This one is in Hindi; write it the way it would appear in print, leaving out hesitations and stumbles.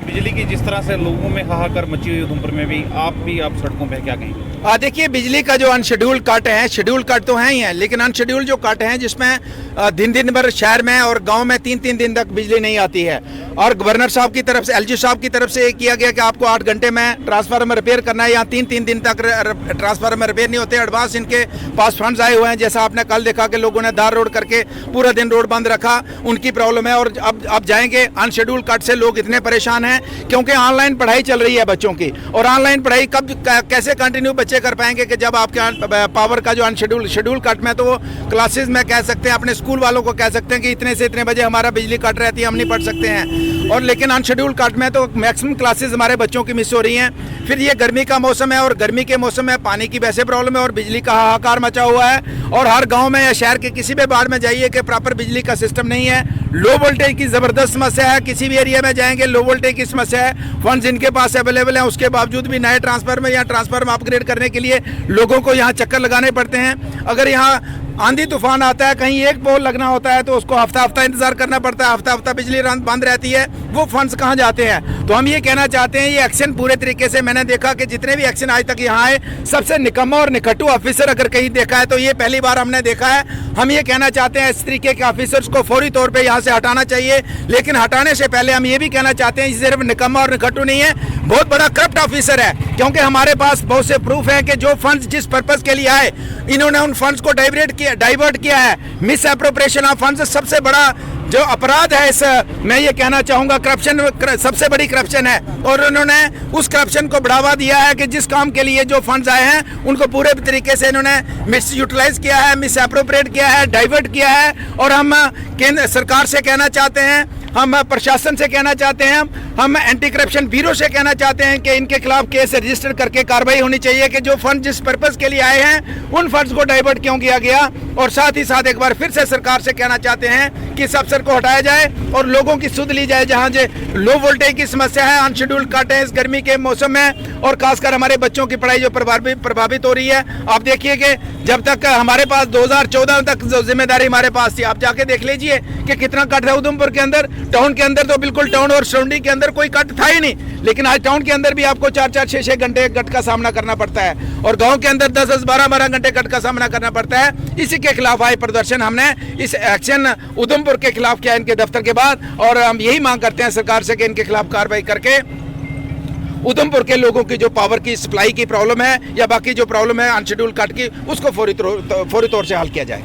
बिजली की जिस तरह से लोगों में हाहाकार मची हुई उधमपुर में भी आप सड़कों पे क्या कहेंगे? देखिए, बिजली का जो अनशेड्यूल कट है, शेड्यूल कट तो है ही है, लेकिन अनशेड्यूल जो कट है जिसमें दिन भर शहर में और गांव में 3-3 दिन तक बिजली नहीं आती है। और गवर्नर साहब की तरफ से, एलजी साहब की तरफ से किया गया कि आपको 8 घंटे में ट्रांसफार्मर रिपेयर करना है। यहाँ 3-3 दिन तक ट्रांसफार्मर रिपेयर नहीं होते। एडवांस इनके पास फंड्स आए हुए हैं। जैसा आपने कल देखा कि लोगों ने दार रोड करके पूरा दिन रोड बंद रखा, उनकी प्रॉब्लम है। और अब जाएंगे अनशेड्यूल कट से लोग इतने परेशान हैं क्योंकि ऑनलाइन पढ़ाई चल रही है बच्चों की। और ऑनलाइन पढ़ाई कैसे कंटिन्यू बच्चे कर पाएंगे कि जब आपके पावर का जो शेड्यूल कट में, तो वो क्लासेस में कह सकते हैं, अपने स्कूल वालों को कह सकते हैं कि इतने से इतने बजे हमारा बिजली कट रहती है, हम नहीं पढ़ सकते हैं। और लेकिन अनशेड्यूल कट में तो मैक्सिमम क्लासेस हमारे बच्चों की मिस हो रही हैं। फिर ये गर्मी का मौसम है और गर्मी के मौसम में पानी की वैसे प्रॉब्लम है और बिजली का हाहाकार मचा हुआ है। और हर गाँव में या शहर के किसी भी वार्ड में जाइए कि प्रॉपर बिजली का सिस्टम नहीं है। लो वोल्टेज की ज़बरदस्त समस्या है। किसी भी एरिया में जाएंगे लो वोल्टेज की समस्या है। फंड्स इनके पास अवेलेबल है, उसके बावजूद भी नए ट्रांसफार्मर या ट्रांसफार्मर अपग्रेड करने के लिए लोगों को यहाँ चक्कर लगाने पड़ते हैं। अगर यहाँ आंधी तूफान आता है, कहीं एक पोल लगना होता है, तो उसको हफ्ता इंतजार करना पड़ता है। हफ्ता बिजली बंद रहती है। वो फंड्स कहाँ जाते हैं? तो हम ये कहना चाहते हैं, ये एक्शन पूरे तरीके से, मैंने देखा कि जितने भी एक्शन आज तक यहाँ आए, सबसे निकम्मा और निकट्टू ऑफिसर अगर कहीं देखा है तो ये पहली बार हमने देखा है। हम ये कहना चाहते हैं इस तरीके के ऑफिसर्स को फौरी तौर पे यहाँ से हटाना चाहिए। लेकिन हटाने से पहले हम ये भी कहना चाहते हैं, सिर्फ निकम्मा और निकट्टू नहीं है, बहुत बड़ा करप्ट ऑफिसर है। क्योंकि हमारे पास बहुत से प्रूफ है कि जो फंड्स जिस पर्पज के लिए आए, इन्होंने उन फंड्स को डाइवर्ट किया है। मिस एप्रोप्रिएशन ऑफ फंड्स सबसे बड़ा जो अपराध है इस, मैं ये कहना चाहूँगा, करप्शन सबसे बड़ी करप्शन है। और उन्होंने उस करप्शन को बढ़ावा दिया है कि जिस काम के लिए जो फंड्स आए हैं उनको पूरे तरीके से इन्होंने मिस यूटिलाइज किया है, मिस एप्रोप्रिएट किया है, डाइवर्ट किया है। और हम केंद्र सरकार से कहना चाहते हैं, हम प्रशासन से कहना चाहते हैं, हम एंटी करप्शन ब्यूरो से कहना चाहते हैं कि इनके खिलाफ केस रजिस्टर करके कार्रवाई होनी चाहिए कि जो फंड जिस पर्पज के लिए आए हैं उन फंड्स को डाइवर्ट क्यों किया गया। और साथ ही साथ एक बार फिर से सरकार से कहना चाहते हैं कि इस अफसर को हटाया जाए और लोगों की सुध ली जाए। जहां जो लो वोल्टेज की समस्या है, अनशेड्यूल्ड कट है इस गर्मी के मौसम में, और खासकर हमारे बच्चों की पढ़ाई जो प्रभावित हो रही है। आप देखिए कि जब तक हमारे पास 2014 तक जो जिम्मेदारी हमारे पास थी, आप जाके देख लीजिए कि कितना कट है उधमपुर के अंदर। टाउन के अंदर तो बिल्कुल, टाउन और सराउंडिंग के अंदर कोई कट था ही नहीं, लेकिन आज टाउन के अंदर भी आपको 4-4, 6-6 घंटे कट का सामना करना पड़ता है। और गांव के अंदर 10-10, 12-12 घंटे कट का सामना करना पड़ता है। इसी के खिलाफ आए प्रदर्शन हमने इस एक्शन उधमपुर के खिलाफ किया इनके दफ्तर के बाद। और हम यही मांग करते हैं सरकार से कि इनके खिलाफ कार्रवाई करके उधमपुर के लोगों की जो पावर की सप्लाई की प्रॉब्लम है या बाकी जो प्रॉब्लम है अनशेड्यूल्ड कट की, उसको फौरी तौर से हल किया जाए।